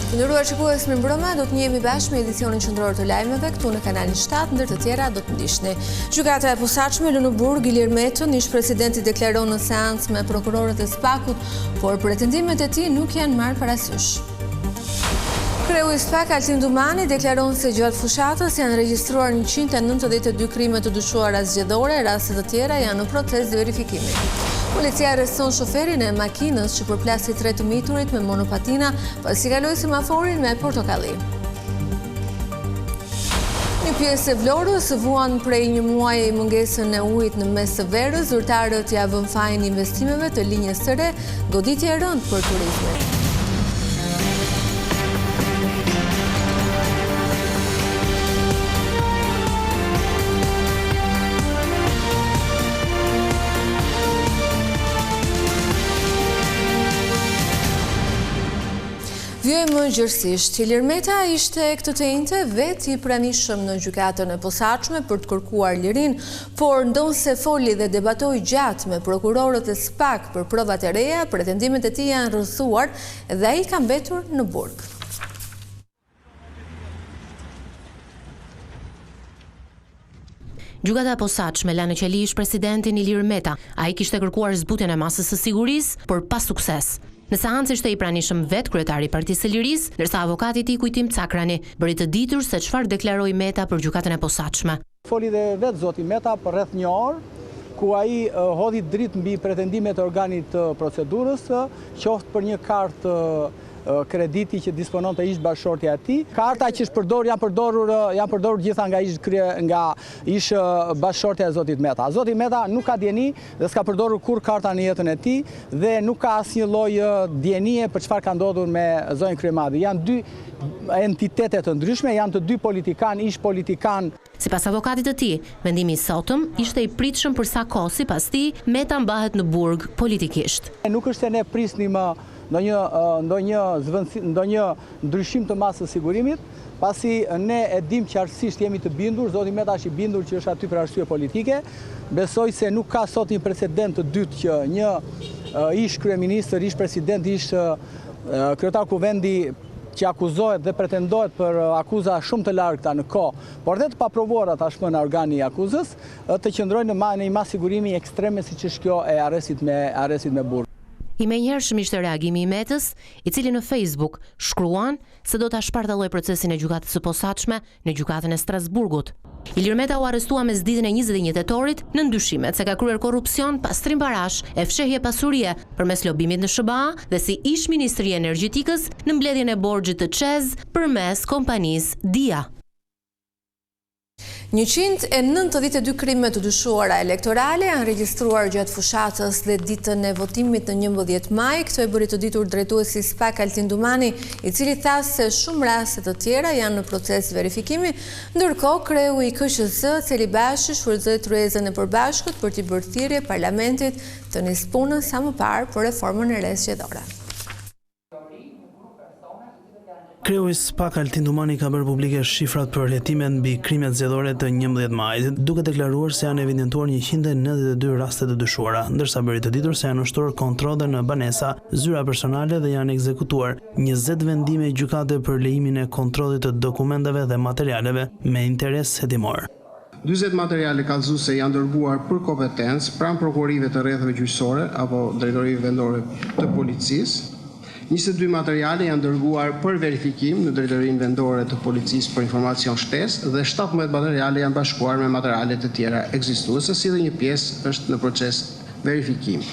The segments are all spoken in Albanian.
Të nderuar shikues, mirëmbrëma, do të njihemi bashkë me edicionin qendror të lajmeve këtu në kanalin 7, ndër të tjera do të ndiqni. Gjykata e posaçme lë në burg Ilir Metën, ish presidenti deklaron në seancë me prokurorët e SPAK-ut, por pretendimet e tij nuk janë marrë parasysh. Kreu i SPAK Altin Dumani deklaron se gjatë fushatës janë regjistruar 192 krime të dyshuara zgjedhore, raste të tjera janë në proces verifikimi. Policia arreston shoferin e makinës që përplasi 3 të miturit me monopatina pasi kaloi semaforin me portokalli. Një pjesë e Vlorës vuan prej një muaji mungesën e ujit në mes të verës, zyrtarët ja vën fajin investimeve të linjës së re, goditje e rëndë për turizmin. Vjojmë gjërësisht, Ilir Meta ishte këtë të njëjtë vetë i pranishëm në gjykatën e posaçme për të kërkuar lirin, por ndonse foli dhe debatoi gjatë me prokurorët e SPAK për provat e reja, pretendimet e tij janë rrëthuar dhe ai ka mbetur në burg. Gjykata e posaçme la në qeli ish presidentin Ilir Meta. Ai kishte kërkuar zbutjen e masës së sigurisë, por pa sukses. Në seancë ishte i pranishëm vetë kryetari i Partisë së Lirisë, ndërsa avokati i tij Kujtim Cakrani bëri të ditur se çfarë deklaroi Meta për gjykatën e posaçme. Foli dhe vetë zoti Meta për rreth një orë, ku ai hodhi dritë mbi pretendimet e organit të procedurës, qoftë për një kartë krediti që disponon të ish bashkëshortja e tij. Karta që janë përdorur gjitha nga ish bashkëshortja e zotit Meta. Zoti Meta nuk ka dieni dhe s'ka përdorur kur karta në jetën e tij dhe nuk ka asnjë lloj dienie për çfarë ka ndodhur me zonjën kryemadhe. Janë dy entitete të ndryshme, janë të dy ish politikan. Sipas avokatit të tij, vendimi i sotëm ishte i pritshëm për sa kohë sipas tij Meta mbahet në burg politikisht. Nuk është se ne prisnim ndonjë ndryshim të masës sigurimit, pasi ne e dim qartësisht, jemi të bindur, zoti Meta është i bindur që është aty për arsye politike. Besoj se nuk ka sot një precedent të dytë që një ish kryeministër, ish president, ish kryetar kuvendi që akuzohet dhe pretendohet për akuza shumë të largëta në kohë, por dhe të paprovuara tashmë në organi i akuzës, të qëndrojnë në një masë sigurimi ekstreme siç është kjo e arrestit me burg. I menjëhershëm ishte reagimi i Metës, i cili në Facebook shkruan se do ta shpartallojë procesin e gjykatës së posaçme në gjykatën e Strasburgut. Ilir Meta u arrestua mes ditën e 21 tetorit në ndyshimet se ka kryer korrupsion, pastrim barash, e fshehje pasurie përmes lobimit në SBA dhe si ish ministri i energjetikës në mbledhjen e borxhit të ÇEZ përmes kompanisë Dia. 192 krime të dyshuara elektorale janë regjistruar gjatë fushatës dhe ditën e votimit në 11 maj. Këto e bëri të ditur drejtuesi SPAK Altin Dumani, i cili tha se shumë raste të tjera janë në proces verifikimi, ndërkohë kreu i KQZ Celi Bashi shfrytëzoi tryezën e përbashkët për t'i bërë thirrje parlamentit të nisë punën sa më parë për reformën e re zgjedhore. Kreu i SPAK Altin Dumani ka bërë publike shifrat për hetimet mbi krimet zgjedhore të 11 majit, duke deklaruar se janë evidentuar 192 raste të dyshuara, ndërsa bëri të ditur se janë ushtuar kontrolle në banesa, zyra personale dhe janë ekzekutuar 20 vendime gjykate për lejimin e kontrollit të dokumenteve dhe materialeve me interes hetimor. 40 materiale kallëzuese janë dërguar për kompetencë pranë prokurorive të rrethave gjyqësore apo drejtorive vendore të policisë. 22 materiale janë dërguar për verifikim në drejtorinë vendore të policisë për informacion shtesë dhe 17 materiale janë bashkuar me materiale të tjera ekzistuese, si dhe një pjesë është në proces verifikimi.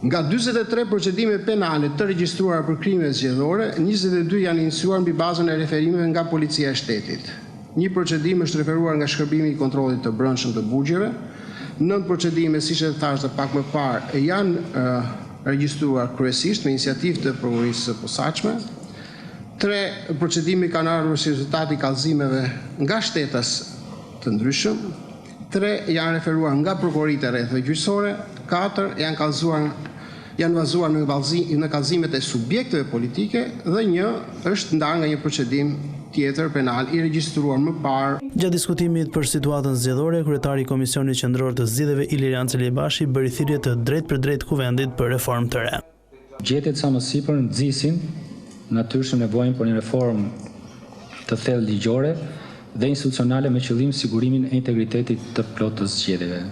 Nga 43 procedime penale të regjistruara për krime zgjedhore, 22 janë iniciuar mbi bazën e referimeve nga Policia e Shtetit. Një procedim është referuar nga Shkërbimi i Kontrollit të Brendshëm të Burgjeve. 9 procedime, siç e thash pak më parë, janë regjistruar kryesisht me iniciativë të prokurorisë së posaçme. 3 procedime kanë ardhur si rezultati kallëzimeve nga shtetës të ndryshëm. 3 janë referuar nga prokuroritë e rrethave gjyqësore. 4 janë bazuar në kallëzimet e subjekteve politike dhe 1 është ndarë nga një procedim tjetër penal i regjistruar më parë. Gjatë diskutimit për situatën zgjedhore, kryetari i Komisionit Qendror të Zgjidhjeve Ilir Celi Bashi bëri thirrje të drejtë për drejtë kuvendit për reformë të re. Gjetjet sa më sipër nxisin natyrshëm nevojën për një reformë të thellë ligjore dhe institucionale me qëllim sigurimin e integritetit të plotë të zgjedhjeve.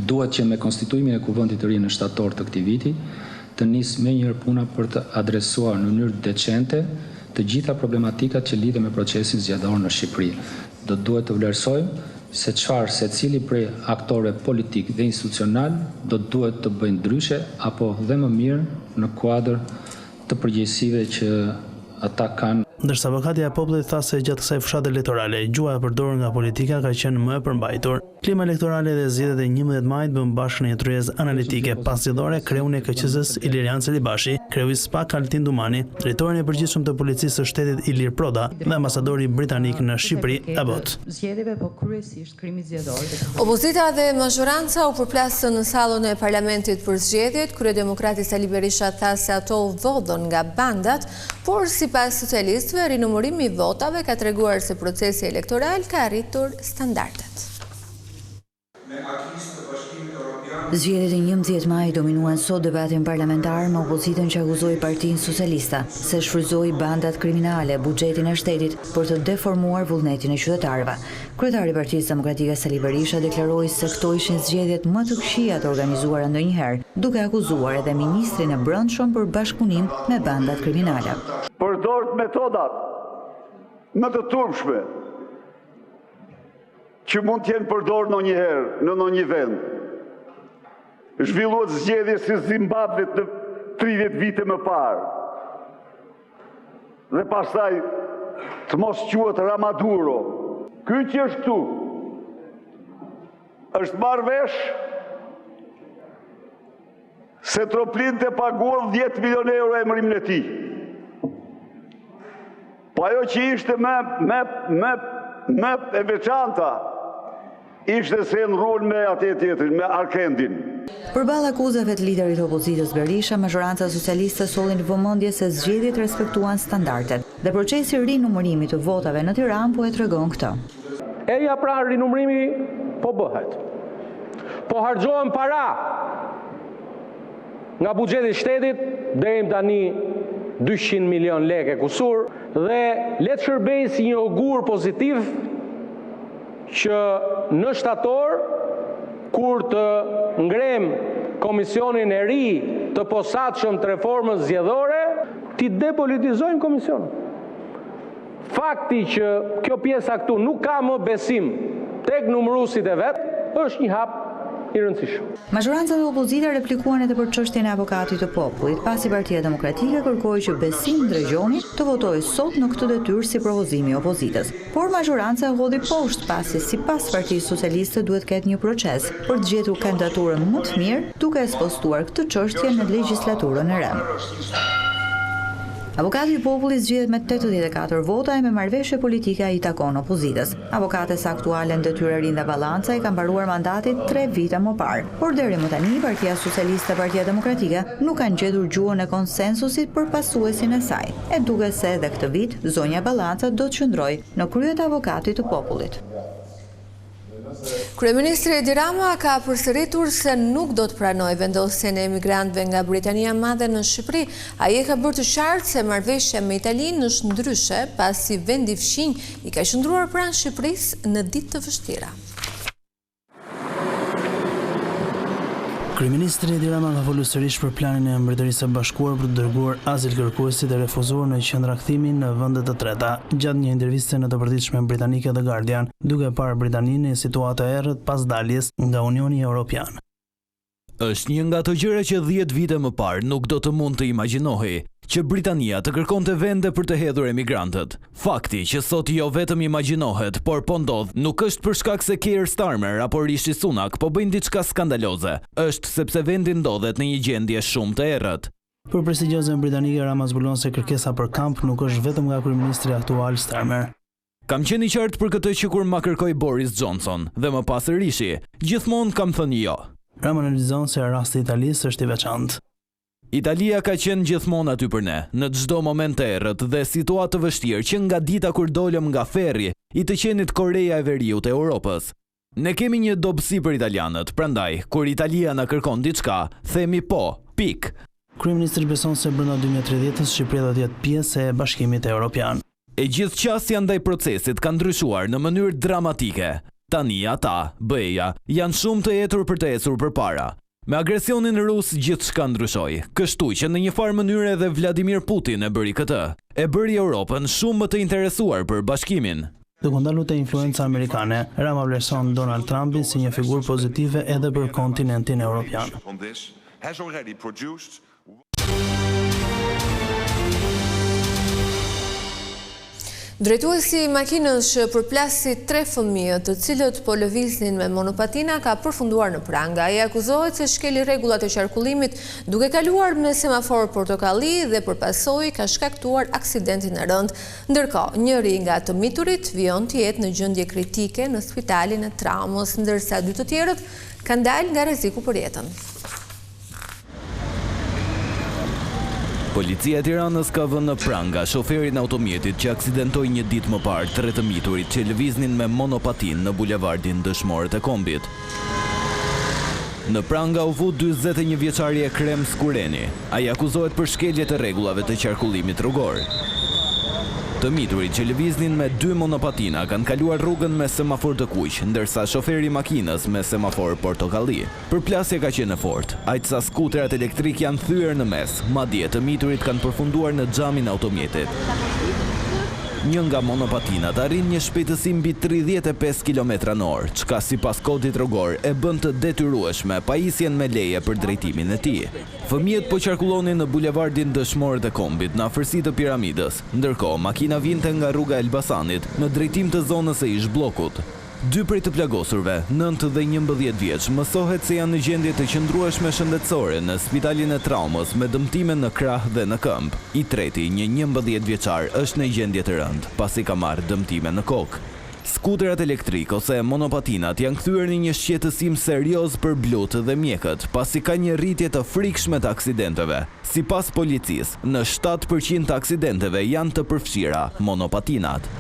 Duhet që me konstituimin e kuvendit të ri në shtator të këtij viti të nisë menjëherë puna për të adresuar në mënyrë decente të gjitha problematikat që lidhen me procesin zgjedhor në Shqipëri. Do duhet të vlerësojmë se çfarë secili prej aktorëve politik dhe institucional do duhet të bëjnë ndryshe apo dhe më mirë në kuadër të përgjegjësive që ata kanë. Ndërsa avokati i popullit tha se gjatë kësaj fshate elektorale, gjuha e përdorur nga politika ka qenë më e përmbajtur. Klima elektorale dhe zgjedhjet e 11 majit bën bashkë në një tryezë analitike pas zgjedhore kreun e KQZ-s Ilirian Celibashi, kreu i SPAK Altin Dumani, drejtori i përgjithshëm të policisë së shtetit Ilir Proda dhe ambasadori britanik në Shqipëri Abbott. Zgjedhjeve po kryesisht krimi zgjedhor. Opozita dhe mazhoranca u përplasën në sallën e parlamentit për zgjedhjet. Kryedemokrati Sali Berisha tha se ato u vodhën nga bandat, por sipas socialistëve rinumërimi i votave ka treguar se procesi elektoral ka arritur standardet. Zgjedhjet e 11 majit dominuan sot debatin parlamentar me opozitën që akuzoi Partinë Socialiste se shfrytëzoi bandat kriminale buxhetin e shtetit për të deformuar vullnetin e qytetarëve. Kryetari i Partisë Demokratike Sali Berisha deklaroi se këto ishin zgjedhjet më të këqija të organizuara ndonjëherë, duke akuzuar edhe ministrin e Brendshëm për bashkëpunim me bandat kriminale. Përdort metodat më të turpshme që mund të jenë përdorur ndonjëherë në ndonjë vend. Zhvilluat zgjedhje si Zimbabwe në 30 vite më parë. Dhe pastaj të mos quhet Ramaduro. Ky që është këtu është marrë vesh se Troplin të paguan 10 milion euro emërimin e tij. Po ajo që ishte me e veçanta ishte se ndruan me atë tjetrin, me Arkendin. Përballë akuzave të liderit të opozitës Berisha, mazhoranca socialiste solli në vëmendje se zgjedhjet respektuan standardet dhe procesi i rinumërimit të votave në Tiranë po e tregon këtë. Eja pra rinumërimi po bëhet. Po harxhohen para nga buxheti i shtetit deri tani 200 milion lekë kusur dhe le të shërbejë si një augur pozitiv që në shtator, kur të ngrem komisionin e ri të posaçëm të reformës zgjedhore, ti depolitizojnë komisionin. Fakti që kjo pjesa këtu nuk ka më besim tek numëruesit e vet, është një hap i rëndësishëm. Mazhoranca dhe opozita replikuan edhe për çështjen e avokatit të popullit, pasi Partia Demokratike kërkoi që Besim Drejgjoni të votojë sot në këtë detyrë si propozimi i opozitës. Por mazhoranca hodhi poshtë pasi sipas Partisë Socialiste duhet të ketë një proces për të gjetur kandidaturën më të mirë, duke ekspostuar këtë çështje në legjislaturën e re. Avokati i popullit zgjedhet me 84 vota e me marrëveshje politike ai takon opozitës. Avokates aktuale në detyrë Rinda Ballanca i ka mbaruar mandatit 3 vite më parë, por deri më tani Partia Socialiste dhe Partia Demokratike nuk kanë gjetur gjuhën e konsensusit për pasuesin e saj. E duket se edhe këtë vit zonja Ballanca do të qëndrojë në kryet e avokatit të popullit. Kryeministri Edi Rama ka përsëritur se nuk do të pranojë vendosjen e emigrantëve nga Britania e Madhe në Shqipëri. Ai e ka bërë të qartë se marrëveshja me Italinë është ndryshe pasi vendi fqinj i ka qëndruar pranë Shqipërisë në ditë të vështira. Kryeministri Edi Rama ka folur sërish për planin e Mbretërisë së Bashkuar për të dërguar azilkërkuesit e refuzuar në qendra kthimi në vende të treta, gjatë një interviste në të përditshme britanike The Guardian, duke parë Britaninë në situatë e errët pas daljes nga Unioni Evropian. Është një nga ato gjëra që 10 vite më parë nuk do të mund të imagjinohej, që Britania të kërkonte vende për të hedhur emigrantët. Fakti që sot jo vetëm imagjinohet, por po ndodh, nuk është për shkak se Keir Starmer apo Rishi Sunak po bëjnë diçka skandaloze, është sepse vendi ndodhet në një gjendje shumë të errët. Për prestigjiozen britanike, Rama zbulon se kërkesa për kamp nuk është vetëm nga kryeministri aktual Starmer. Kam qenë i qartë për këtë që kur ma kërkoi Boris Johnson dhe më pas Rishi, gjithmonë kam thënë jo. Rama analizon se rasti i Italisë është i veçantë. Italia ka qenë gjithmonë aty për ne, në çdo moment të errët dhe situatë të vështirë që nga dita kur dolëm nga ferri i të qenit Koreja e Veriut e Europës. Ne kemi një dobësi për italianët, prandaj kur Italia na kërkon diçka, themi po, pik. Kryeministri beson se brenda 2030 Shqipëria do të jetë pjesë e Bashkimit Evropian. E gjithë qasja ndaj procesit ka ndryshuar në mënyrë dramatike. Tani ata, BE-ja, janë shumë të etur për të ecur përpara. Me agresionin rus gjithçka ndryshoi, kështu që në një farë mënyrë edhe Vladimir Putin e bëri këtë. E bëri Europën shumë më të interesuar për bashkimin. Duke ndalur te influenca amerikane, Rama vlerëson Donald Trumpin si një figurë pozitive edhe për kontinentin evropian. Drejtuesi i makinës që përplasi 3 fëmijë, të cilët po lëviznin me monopatina, ka përfunduar në pranga. Ai akuzohet se shkeli rregullat e qarkullimit duke kaluar me semafor portokalli dhe përpasoj ka shkaktuar aksidentin e rënd. Ndërkohë, njëri nga të miturit vijon të jetë në gjendje kritike në spitalin e traumës, ndërsa 2 të tjerët kanë dalë nga rreziku për jetën. Policia e Tiranës ka vënë në pranga shoferin e automjetit që aksidentoi një ditë më parë 3 të miturit që lëviznin me monopatin në bulevardin Dëshmorët e Kombit. Në pranga u vu 41 vjeçari Ekrem Skureni. Ai akuzohet për shkelje të rregullave të qarkullimit rrugor. Të miturit që lëviznin me 2 monopatina kanë kaluar rrugën me semafor të kuq, ndërsa shoferi i makinës me semafor portokalli. Përplasja ka qenë e fortë, aq sa skuterat elektrik janë thyer në mes, madje të miturit kanë përfunduar në xhamin e automjetit. Një nga monopatinat arrin një shpejtësi mbi 35 km/h, çka sipas kodit rrugor e bën të detyrueshme pajisjen me leje për drejtimin e tij. Fëmijët po qarkullonin në bulevardin Dëshmorët e Kombit në afërsi të piramidës, ndërkohë makina vinte nga rruga Elbasanit në drejtim të zonës së ish bllokut. 2 prej të plagosurve, 9 dhe 11 vjeç, mësohet se janë në gjendje të qëndrueshme shëndetësore në spitalin e traumës me dëmtime në krah dhe në këmbë. I treti, një 11 vjeçar, është në gjendje të rëndë, pasi ka marrë dëmtime në kokë. Skuterat elektrik ose monopatinat janë kthyer në një shqetësim serioz për blutë dhe mjekët, pasi ka një rritje të frikshme të aksidenteve. Sipas policisë, në 7% të aksidenteve janë të përfshira monopatinat.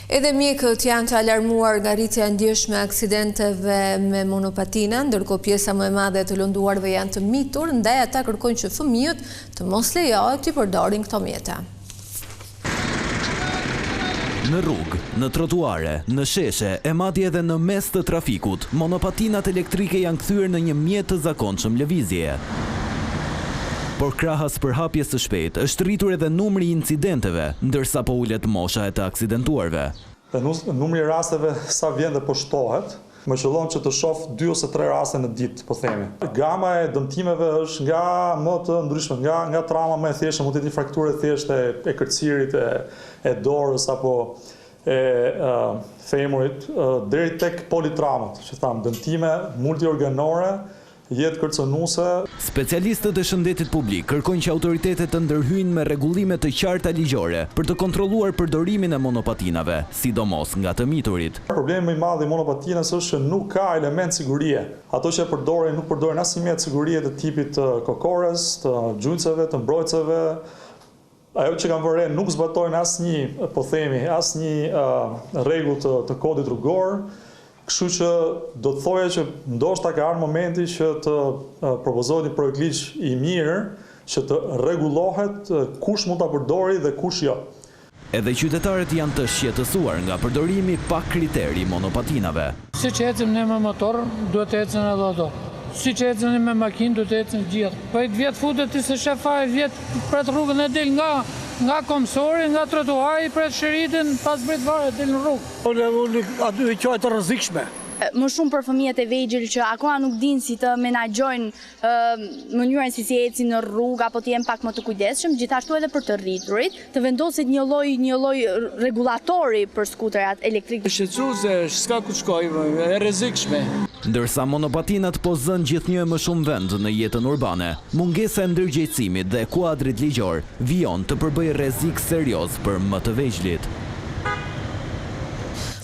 Edhe mjekët janë të alarmuar nga rritja e ndjeshme e aksidenteve me monopatina, ndërkohë pjesa më e madhe e të lënduarve janë të mitur, ndaj ata kërkojnë që fëmijët të mos lejohet të përdorin këto mjete. Në rrugë, në trotuare, në sheshe e madje edhe në mes të trafikut, monopatinat elektrike janë kthyer në një mjet të zakonshëm lëvizjeje. Por krahas përhapjes së shpejtë është rritur edhe numri i incidenteve, ndërsa po ulet mosha e të aksidentuarve. Numri i rasteve sa vjen dhe po shtohet, më qëllon që të shoh 2 ose 3 raste në ditë, po themi. Gama e dëmtimeve është nga më të ndryshme, nga trauma më e thjeshtë, mund të jetë frakturë e thjeshtë e kërcirit, e dorës apo e femurit, deri tek politraumat, që tham, dëmtime multiorganore, jetë kërcënuese. Specialistët e shëndetit publik kërkojnë që autoritetet të ndërhyjnë me rregullime të qarta ligjore për të kontrolluar përdorimin e monopatinave, sidomos nga të miturit. Problemi më i madh i monopatinës është që nuk ka element sigurie. Ato që përdorin nuk përdorin asnjë mjet sigurie të tipit të kokores, të gjujceve, të mbrojtëseve. Ajo që kanë vënë nuk zbatojnë asnjë, po themi, asnjë rregull të kodit rrugor. Kështu që do të thoja që ndoshta ka ardhur momenti që të propozohet një projekt ligj i mirë që të rregullohet kush mund ta përdori dhe kush jo. Edhe qytetarët janë të shqetësuar nga përdorimi pa kriteri monopatinave. Siç ecim ne me motor, duhet të ecën edhe ato. Siç ecën me makinë, duhet të ecën gjithë. Po i vjet futet ti se shef fare vjet pret rrugën e del nga komsori, nga trotuari, pret shëritën, pas bret fare del në rrugë. Aty quhet të rrezikshme. Më shumë për fëmijët e vegjël që akoma nuk dinë si të menaxhojnë mënyrën si ecin në rrugë apo të jenë pak më të kujdesshëm, gjithashtu edhe për të rriturit, të vendoset një lloj rregullatori për skuterat elektrike. Shqetësuese, s'ka ku shkojmë, e rrezikshme. Ndërsa monopatinat po zën gjithnjë më shumë vend në jetën urbane, mungesa e ndërgjegjësimit dhe kuadrit ligjor vijon të përbëjë rrezik serioz për më të vegjëlit.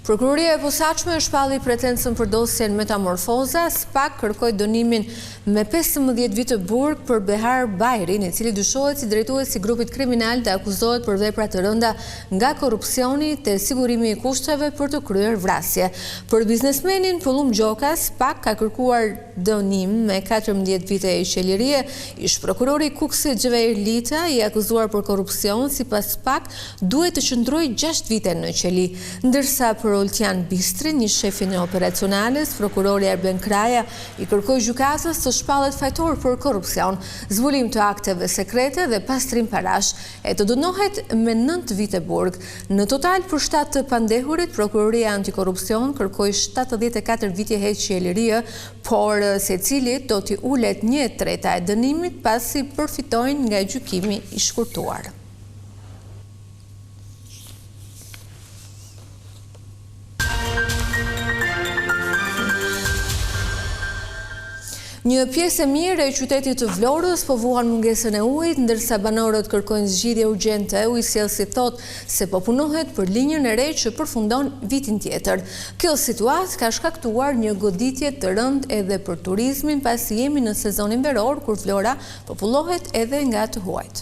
Prokuroria e posaçme shpalli pretensën për dosjen Metamorfoza, SPAK kërkoi dënimin me 15 vjet të burg për Behar Bajrin, i cili dyshohet si drejtues i grupit kriminal dhe akuzohet për vepra të rënda nga korrupsioni te sigurimi i kushteve për të kryer vrasje. Për biznesmenin Pullum Gjoka, SPAK ka kërkuar dënim me 14 vite e qeverie. Ish prokurori Kuksi Xheveir Lita, i akuzuar për korrupsion, sipas SPAK duhet të qëndrojë 6 vite në qeli, ndërsa për Oltian Bistri, një shefin e operacionales, prokurori Erben Kraja i kërkoi gjykatës të shpallet fajtor për korrupsion, zbulim të akteve sekrete dhe pastrim parash, e të dënohet me 9 vite burg. Në total për 7 të pandehurit, prokuroria antikorrupsion kërkoi 74 vite heqjelie, por secilit do t'i ulet 1/3 e dënimit pasi përfitojnë nga gjykimi i shkurtuar. Një pjesë e mirë e qytetit të Vlorës po vuan mungesën e ujit, ndërsa banorët kërkojnë zgjidhje urgjente. Ujësielsi thot se po punohet për linjën e re që përfundon vitin tjetër. Kjo situatë ka shkaktuar një goditje të rëndë edhe për turizmin, pasi jemi në sezonin veror kur Vlora popullohet edhe nga të huajt.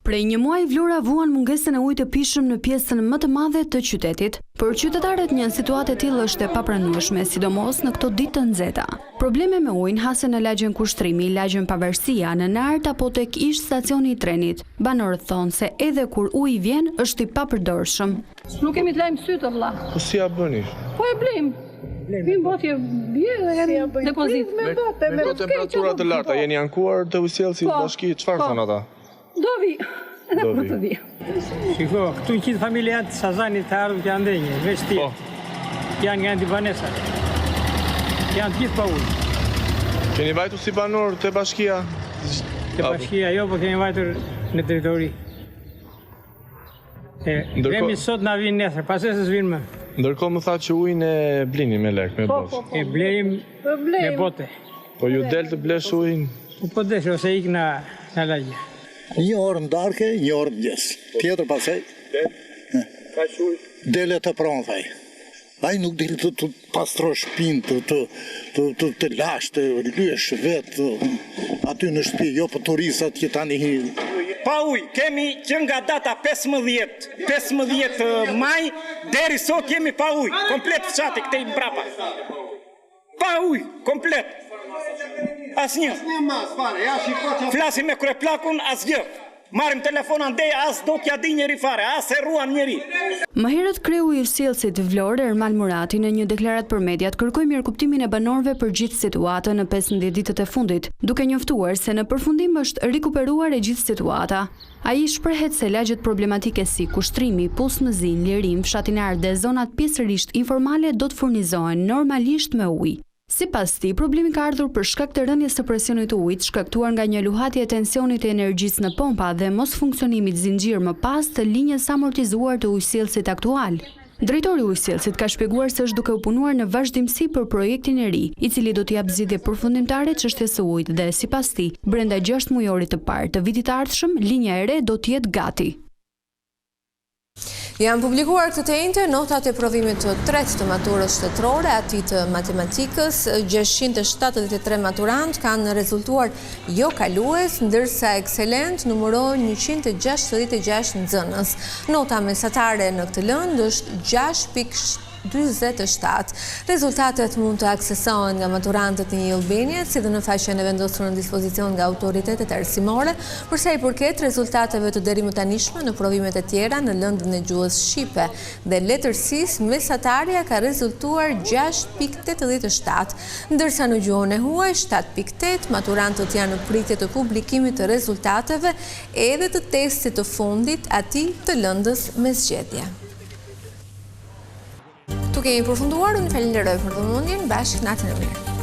Prej një muaj Vlora vuan mungesën e ujit të pishëm në pjesën më të madhe të qytetit. Për qytetarët një situatë e tillë është e papranueshme, sidomos në këto ditë të nxehta. Probleme me ujin hasen në lagjen Kushtrimi, lagjen Pavarësia, në Nart apo tek ish stacioni i trenit. Banorët thonë se edhe kur uji vjen është i papërdorshëm. Nuk kemi të lajmë sytë, vlla. Po si ja bëni? Po e blejmë. Vim botje bje dhe jemi depozit. Me temperatura të larta, jeni ankuar të ujësielsi bashki, çfarë thonë ata? Do vi, edhe për të vi. Shiko, këtu në qitë familjarët Sazanit të ardhë të janë ndenjë, veç ti. Janë nga ndi banesa. Janë të gjithë pa ujë. Keni vajtu si banor të bashkia? Të bashkia jo, po keni vajtur në territori. Vemi sot na vinë nesër, pas e se s'vinë më. Ndërkohë më tha që ujin e blini me lek, me bosh. E blejmë me bote. Po ju del të blesh ujin? Po desh, ose ik në lagje. Një orë në darke, një orë në gjesë. Tjetër pasaj, dele të pronë, thaj. Ai nuk dile të pastro shpinë, të lash, të lyesh vetë, aty në shtëpi, jo për turistat që tani hi. Pa uj, kemi që nga data 15 maj, deri sot kemi pa uj, komplet fshati këtej mbrapa. Pa uj, komplet. Asnjë. Flasim me kryeplakun, asgjë. Marrim telefon andej, as do t'ja di njeri fare, as e ruan njeri. Më herët kreu i ujësielsit të Vlorë, Ermal Murati, në një deklarat për mediat, kërkoi mirëkuptimin e banorëve për gjithë situatën në 15 ditët e fundit, duke njoftuar se në përfundim është rikuperuar e gjithë situata. Ai shprehet se lagjet problematike si Kushtrimi, Pusmëzin, Lirim, Fshatinar dhe zonat pjesërisht informale do të furnizohen normalisht me ujë. Sipas tij, problemi ka ardhur për shkak të rënjes së presionit të ujit, shkaktuar nga një luhatje e tensionit të energjisë në pompa dhe mos funksionimit zinxhir më pas të linjës amortizuar të ujësielsit aktual. Drejtori i ujësielsit ka shpjeguar se është duke u punuar në vazhdimsi për projektin e ri, i cili do t'i jap zgjidhje përfundimtare çështjes së ujit dhe sipas tij, brenda 6 mujorit të parë të vitit të ardhshëm, linja e re do të jetë gati. Janë publikuar këtë të njëjtë notat e provimit të tretë të maturës shtetërore, aty të matematikës. 673 maturant kanë rezultuar jo kalues, ndërsa ekselent numëron 166 nxënës. Nota mesatare në këtë lëndë është 6.27. Rezultatet mund të aksesohen nga maturantët në Albania, si dhe në faqen e vendosur në dispozicion nga autoritetet arsimore, përsa i përket rezultateve të deri më tanishme në provimet e tjera në lëndën e gjuhës shqipe dhe letërsisë, mesatarja ka rezultuar 6.87, ndërsa në gjuhën e huaj 7.8, maturantët janë në pritje të publikimit të rezultateve edhe të testit të fundit atij të lëndës me zgjedhje. Tu kemi përfunduar, unë falenderoj për vëmendjen, bashkë natën e mirë.